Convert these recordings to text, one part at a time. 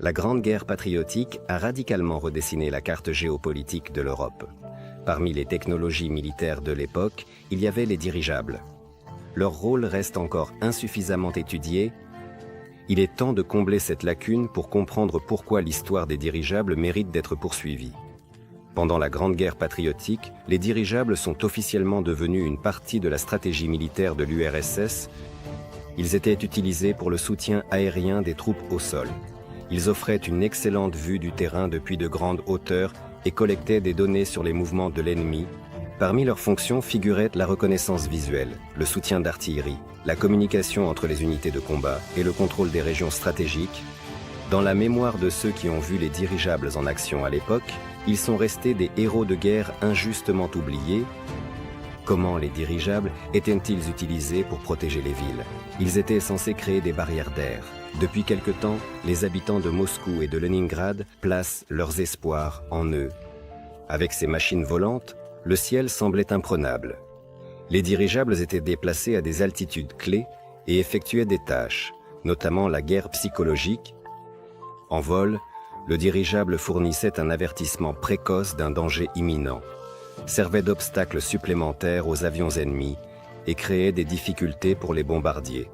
La Grande Guerre patriotique a radicalement redessiné la carte géopolitique de l'Europe. Parmi les technologies militaires de l'époque, il y avait les dirigeables. Leur rôle reste encore insuffisamment étudié. Il est temps de combler cette lacune pour comprendre pourquoi l'histoire des dirigeables mérite d'être poursuivie. Pendant la Grande Guerre patriotique, les dirigeables sont officiellement devenus une partie de la stratégie militaire de l'URSS. Ils étaient utilisés pour le soutien aérien des troupes au sol. Ils offraient une excellente vue du terrain depuis de grandes hauteurs et collectaient des données sur les mouvements de l'ennemi. Parmi leurs fonctions figuraient la reconnaissance visuelle, le soutien d'artillerie, la communication entre les unités de combat et le contrôle des régions stratégiques. Dans la mémoire de ceux qui ont vu les dirigeables en action à l'époque, ils sont restés des héros de guerre injustement oubliés. Comment les dirigeables étaient-ils utilisés pour protéger les villes? Ils étaient censés créer des barrières d'air. Depuis quelque temps, les habitants de Moscou et de Leningrad placent leurs espoirs en eux. Avec ces machines volantes, le ciel semblait imprenable. Les dirigeables étaient déplacés à des altitudes clés et effectuaient des tâches, notamment la guerre psychologique. En vol, le dirigeable fournissait un avertissement précoce d'un danger imminent, servait d'obstacle supplémentaire aux avions ennemis et créait des difficultés pour les bombardiers.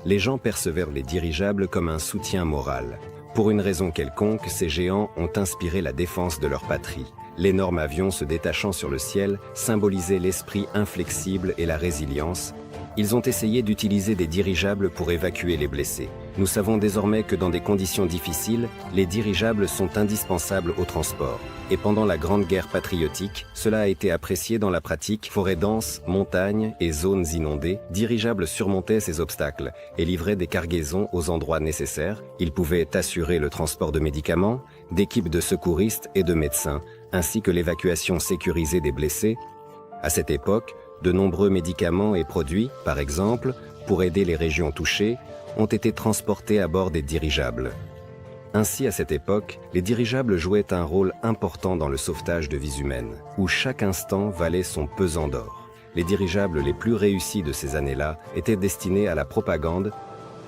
Les gens percevèrent les dirigeables comme un soutien moral. Pour une raison quelconque, ces géants ont inspiré la défense de leur patrie. L'énorme avion se détachant sur le ciel symbolisait l'esprit inflexible et la résilience. Ils ont essayé d'utiliser des dirigeables pour évacuer les blessés. Nous savons désormais que dans des conditions difficiles, les dirigeables sont indispensables au transport. Et pendant la Grande Guerre patriotique, cela a été apprécié dans la pratique. Forêts denses, montagnes et zones inondées, dirigeables surmontaient ces obstacles et livraient des cargaisons aux endroits nécessaires. Ils pouvaient assurer le transport de médicaments, d'équipes de secouristes et de médecins, ainsi que l'évacuation sécurisée des blessés. À cette époque, de nombreux médicaments et produits, par exemple, pour aider les régions touchées, ont été transportés à bord des dirigeables. Ainsi, à cette époque, les dirigeables jouaient un rôle important dans le sauvetage de vies humaines, où chaque instant valait son pesant d'or. Les dirigeables les plus réussis de ces années-là étaient destinés à la propagande.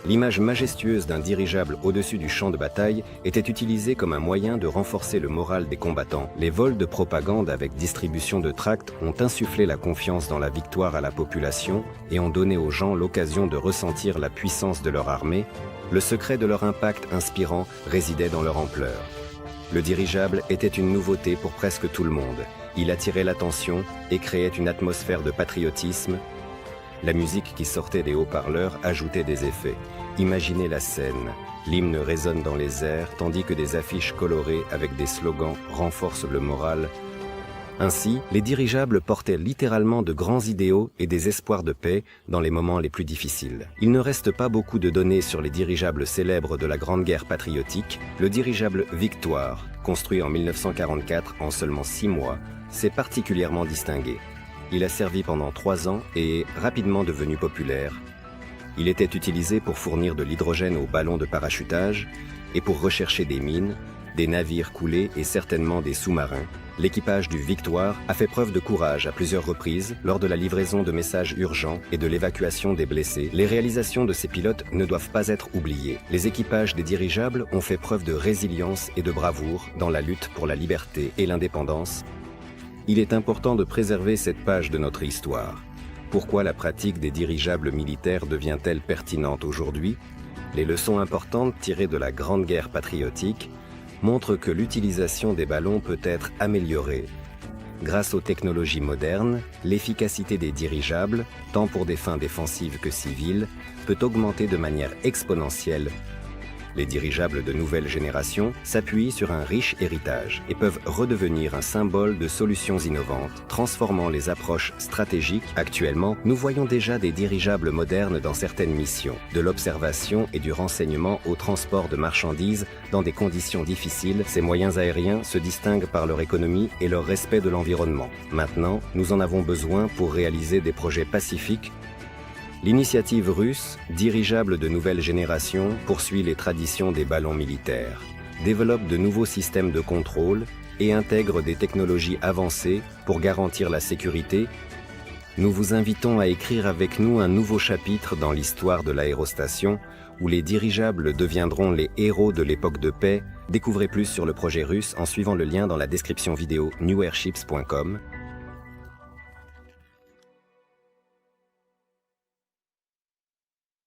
L'image majestueuse d'un dirigeable au-dessus du champ de bataille était utilisée comme un moyen de renforcer le moral des combattants. Les vols de propagande avec distribution de tracts ont insufflé la confiance dans la victoire à la population et ont donné aux gens l'occasion de ressentir la puissance de leur armée. Le secret de leur impact inspirant résidait dans leur ampleur. Le dirigeable était une nouveauté pour presque tout le monde. Il attirait l'attention et créait une atmosphère de patriotisme. La musique qui sortait des haut-parleurs ajoutait des effets. Imaginez la scène. L'hymne résonne dans les airs, tandis que des affiches colorées avec des slogans renforcent le moral. Ainsi, les dirigeables portaient littéralement de grands idéaux et des espoirs de paix dans les moments les plus difficiles. Il ne reste pas beaucoup de données sur les dirigeables célèbres de la Grande Guerre patriotique. Le dirigeable Victoire, construit en 1944 en seulement 6 mois, s'est particulièrement distingué. Il a servi pendant 3 ans et est rapidement devenu populaire. Il était utilisé pour fournir de l'hydrogène aux ballons de parachutage et pour rechercher des mines, des navires coulés et certainement des sous-marins. L'équipage du Victoire a fait preuve de courage à plusieurs reprises lors de la livraison de messages urgents et de l'évacuation des blessés. Les réalisations de ces pilotes ne doivent pas être oubliées. Les équipages des dirigeables ont fait preuve de résilience et de bravoure dans la lutte pour la liberté et l'indépendance. Il est important de préserver cette page de notre histoire. Pourquoi la pratique des dirigeables militaires devient-elle pertinente aujourd'hui? Les leçons importantes tirées de la Grande Guerre patriotique montrent que l'utilisation des ballons peut être améliorée. Grâce aux technologies modernes, l'efficacité des dirigeables, tant pour des fins défensives que civiles, peut augmenter de manière exponentielle. Les dirigeables de nouvelle génération s'appuient sur un riche héritage et peuvent redevenir un symbole de solutions innovantes, transformant les approches stratégiques. Actuellement, nous voyons déjà des dirigeables modernes dans certaines missions, de l'observation et du renseignement au transport de marchandises dans des conditions difficiles. Ces moyens aériens se distinguent par leur économie et leur respect de l'environnement. Maintenant, nous en avons besoin pour réaliser des projets pacifiques. L'initiative russe, dirigeable de nouvelle génération, poursuit les traditions des ballons militaires, développe de nouveaux systèmes de contrôle et intègre des technologies avancées pour garantir la sécurité. Nous vous invitons à écrire avec nous un nouveau chapitre dans l'histoire de l'aérostation, où les dirigeables deviendront les héros de l'époque de paix. Découvrez plus sur le projet russe en suivant le lien dans la description vidéo newairships.com.